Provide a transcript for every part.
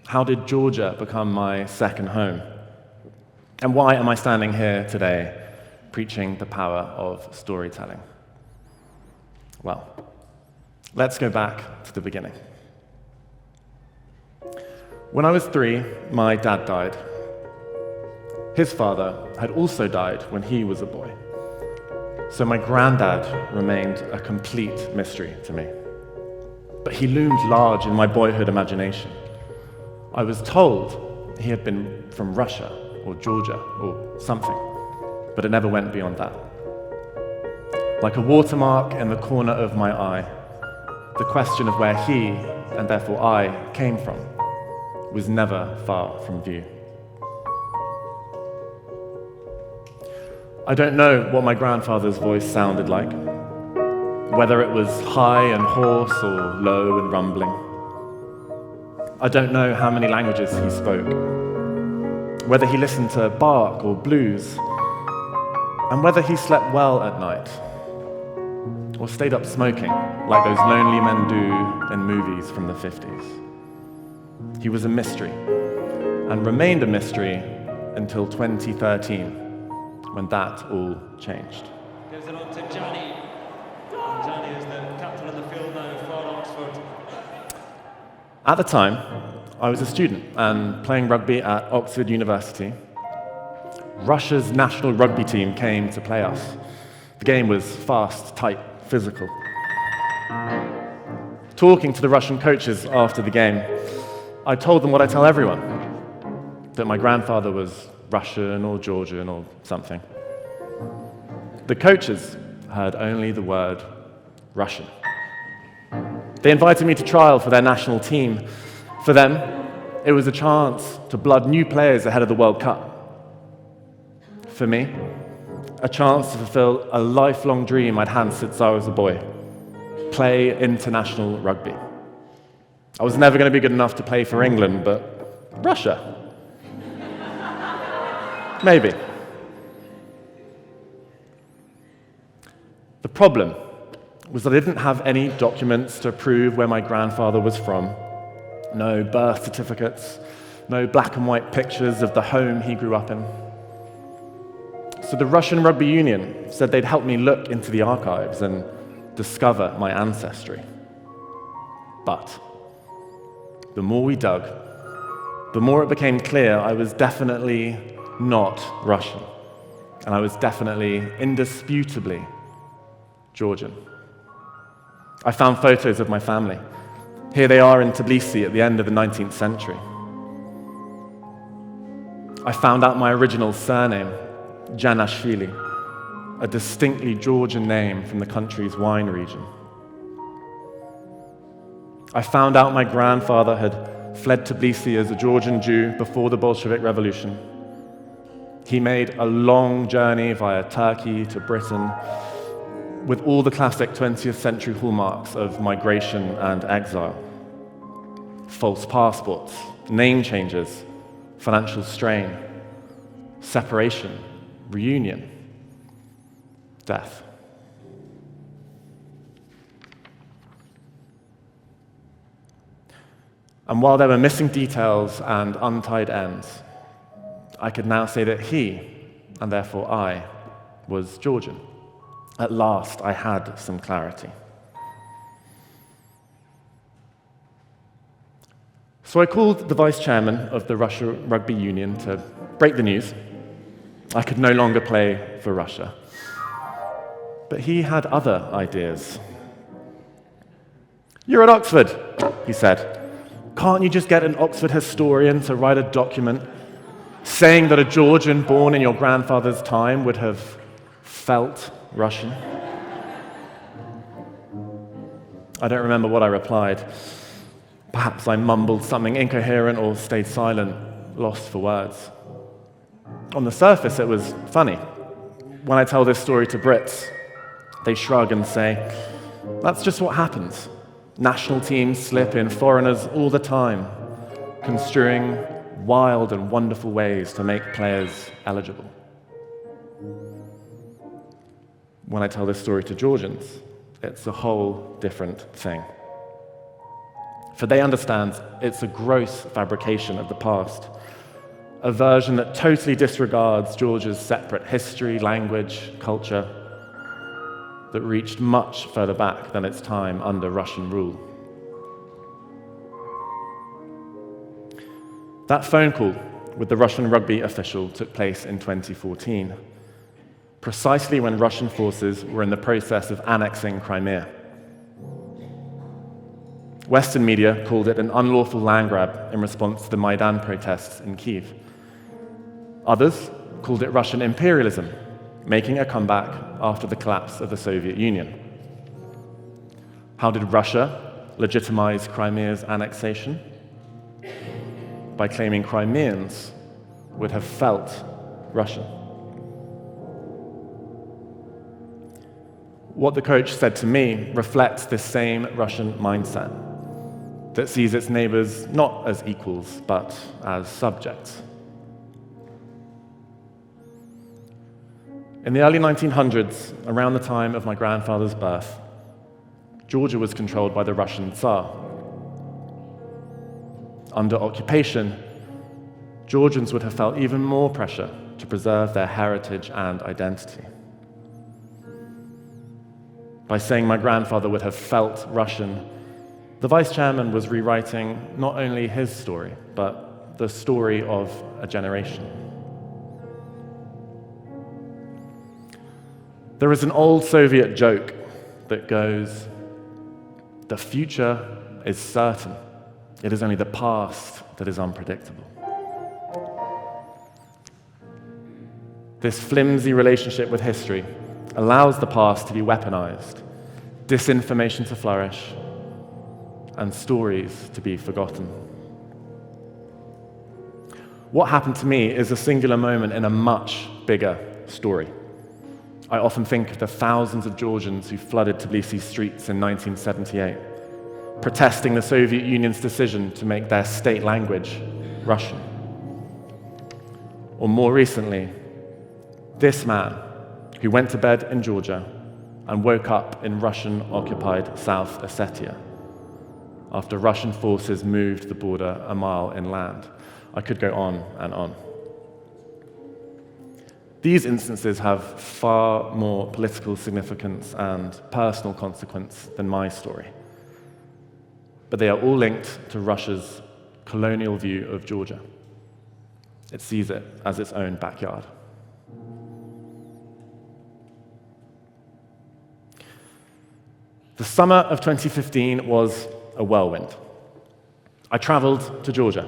How did Georgia become my second home? And why am I standing here today preaching the power of storytelling? Well, let's go back to the beginning. When I was 3, my dad died. His father had also died when he was a boy. So my granddad remained a complete mystery to me. But he loomed large in my boyhood imagination. I was told he had been from Russia or Georgia or something, but it never went beyond that. Like a watermark in the corner of my eye, the question of where he, and therefore I, came from was never far from view. I don't know what my grandfather's voice sounded like, whether it was high and hoarse or low and rumbling. I don't know how many languages he spoke, whether he listened to Bach or blues, and whether he slept well at night, or stayed up smoking, like those lonely men do in movies from the 50s. He was a mystery, and remained a mystery until 2013, when that all changed. Gives it on to Janney. Janney is the captain of the field now for Oxford. At the time, I was a student and playing rugby at Oxford University. Russia's national rugby team came to play us. The game was fast, tight, physical. Talking to the Russian coaches after the game, I told them what I tell everyone, that my grandfather was Russian or Georgian or something. The coaches heard only the word Russian. They invited me to trial for their national team. For them, it was a chance to blood new players ahead of the World Cup. For me, a chance to fulfill a lifelong dream I'd had since I was a boy: play international rugby. I was never going to be good enough to play for England, but Russia? Maybe. The problem was that I didn't have any documents to prove where my grandfather was from. No birth certificates, no black and white pictures of the home he grew up in. So the Russian Rugby Union said they'd help me look into the archives and discover my ancestry. But the more we dug, the more it became clear I was definitely not Russian, and I was definitely, indisputably, Georgian. I found photos of my family. Here they are in Tbilisi at the end of the 19th century. I found out my original surname, Janashvili, a distinctly Georgian name from the country's wine region. I found out my grandfather had fled Tbilisi as a Georgian Jew before the Bolshevik Revolution. He made a long journey via Turkey to Britain, with all the classic 20th century hallmarks of migration and exile. False passports, name changes, financial strain, separation, reunion, death. And while there were missing details and untied ends, I could now say that he, and therefore I, was Georgian. At last, I had some clarity. So I called the vice chairman of the Russia Rugby Union to break the news. I could no longer play for Russia. But he had other ideas. "You're at Oxford," he said. "Can't you just get an Oxford historian to write a document saying that a Georgian born in your grandfather's time would have felt Russian?" I don't remember what I replied. Perhaps I mumbled something incoherent or stayed silent, lost for words. On the surface, it was funny. When I tell this story to Brits, they shrug and say, "That's just what happens. National teams slip in foreigners all the time, construing wild and wonderful ways to make players eligible." When I tell this story to Georgians, it's a whole different thing. for they understand it's a gross fabrication of the past, a version that totally disregards Georgia's separate history, language, culture, that reached much further back than its time under Russian rule. That phone call with the Russian rugby official took place in 2014, precisely when Russian forces were in the process of annexing Crimea. Western media called it an unlawful land grab in response to the Maidan protests in Kyiv. Others called it Russian imperialism, making a comeback after the collapse of the Soviet Union. How did Russia legitimize Crimea's annexation? By claiming Crimeans would have felt Russian. What the coach said to me reflects this same Russian mindset that sees its neighbors not as equals, but as subjects. In the early 1900s, around the time of my grandfather's birth, Georgia was controlled by the Russian Tsar. Under occupation, Georgians would have felt even more pressure to preserve their heritage and identity. By saying my grandfather would have felt Russian, the vice chairman was rewriting not only his story, but the story of a generation. There is an old Soviet joke that goes, "The future is certain. It is only the past that is unpredictable." This flimsy relationship with history allows the past to be weaponized, disinformation to flourish, and stories to be forgotten. What happened to me is a singular moment in a much bigger story. I often think of the thousands of Georgians who flooded Tbilisi streets in 1978, protesting the Soviet Union's decision to make their state language Russian. Or more recently, this man who went to bed in Georgia and woke up in Russian-occupied South Ossetia after Russian forces moved the border a mile inland. I could go on and on. These instances have far more political significance and personal consequence than my story. But they are all linked to Russia's colonial view of Georgia. It sees it as its own backyard. The summer of 2015 was a whirlwind. I traveled to Georgia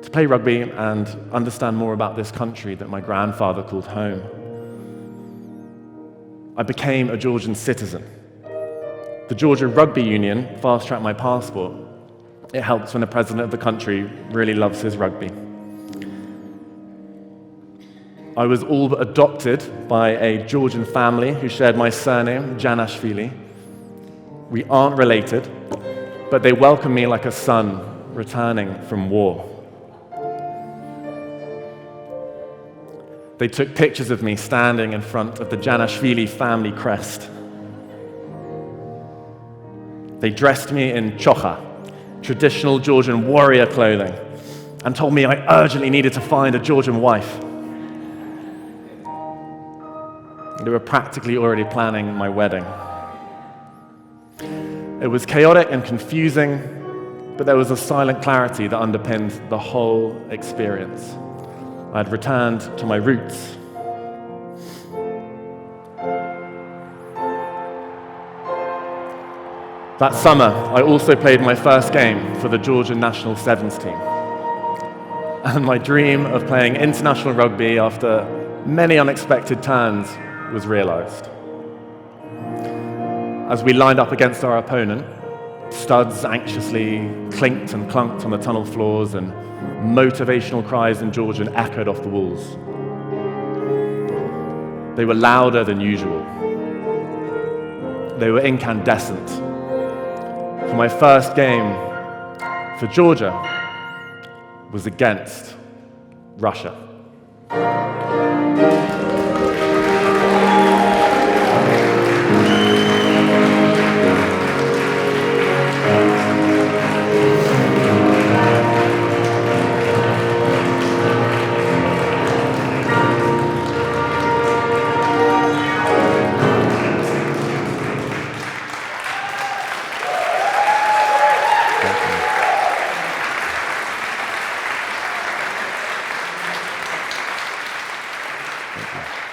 to play rugby and understand more about this country that my grandfather called home. I became a Georgian citizen. The Georgia Rugby Union fast-tracked my passport. It helps when the president of the country really loves his rugby. I was all but adopted by a Georgian family who shared my surname, Janashvili. We aren't related, but they welcome me like a son returning from war. They took pictures of me standing in front of the Janashvili family crest. They dressed me in chokha, traditional Georgian warrior clothing, and told me I urgently needed to find a Georgian wife. They were practically already planning my wedding. It was chaotic and confusing, but there was a silent clarity that underpinned the whole experience. I had returned to my roots. That summer, I also played my first game for the Georgian national sevens team. And my dream of playing international rugby after many unexpected turns was realized. As we lined up against our opponent, studs anxiously clinked and clunked on the tunnel floors, and motivational cries in Georgian echoed off the walls. They were louder than usual. They were incandescent. For my first game for Georgia was against Russia. Thank you.